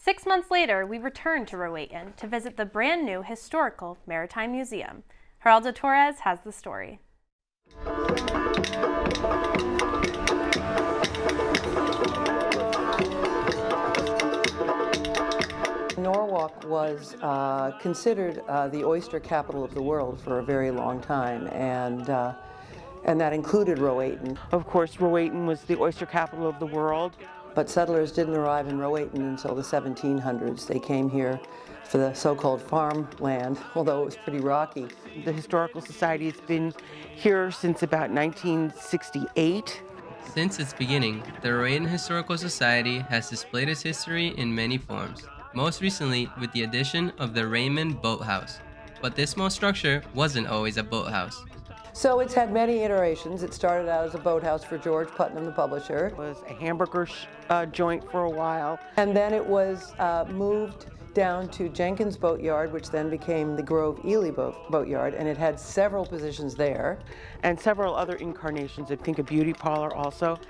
6 months later, we returned to Rowayton to visit the brand new historical maritime museum. Geraldo Torres has the story. Norwalk was considered the oyster capital of the world for a very long time, and that included Rowayton. Of course, Rowayton was the oyster capital of the world. But settlers didn't arrive in Rowayton until the 1700s. They came here for the so-called farmland, although it was pretty rocky. The Historical Society has been here since about 1968. Since its beginning, the Rowayton Historical Society has displayed its history in many forms, most recently with the addition of the Raymond Boathouse. But this small structure wasn't always a boathouse. So it's had many iterations. It started out as a boathouse for George Putnam, the publisher. It was a hamburger joint for a while. And then it was moved down to Jenkins Boatyard, which then became the Grove Ely Boatyard, and it had several positions there. And several other incarnations, I think a beauty parlor also.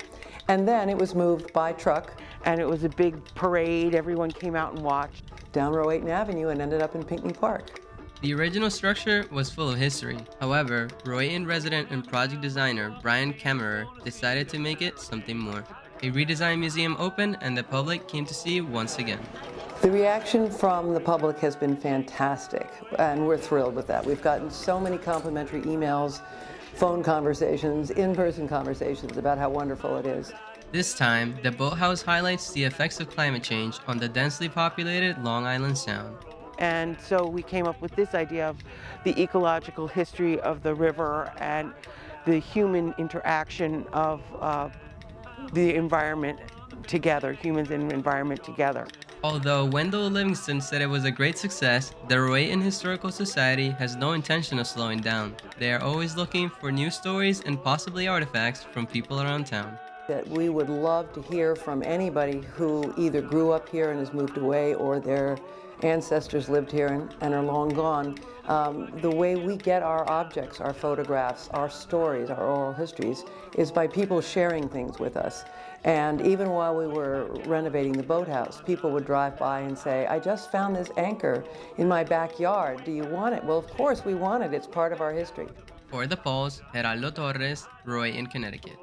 And then it was moved by truck. And it was a big parade, everyone came out and watched. Down Rowayton Avenue and ended up in Pinckney Park. The original structure was full of history. However, Rowayton resident and project designer Brian Kammerer decided to make it something more. A redesigned museum opened and the public came to see once again. The reaction from the public has been fantastic, and we're thrilled with that. We've gotten so many complimentary emails, phone conversations, in-person conversations about how wonderful it is. This time, the boathouse highlights the effects of climate change on the densely populated Long Island Sound. And so we came up with this idea of the ecological history of the river and the human interaction of the environment together, humans and environment together. Although Wendell Livingston said it was a great success, the Rowayton Historical Society has no intention of slowing down. They are always looking for new stories and possibly artifacts from people around town. That we would love to hear from anybody who either grew up here and has moved away, or their ancestors lived here and are long gone. The way we get our objects, our photographs, our stories, our oral histories, is by people sharing things with us. And even while we were renovating the boathouse, people would drive by and say, "I just found this anchor in my backyard. Do you want it?" Well, of course we want it. It's part of our history. For the Pulse, Geraldo Torres, Rowayton, Connecticut.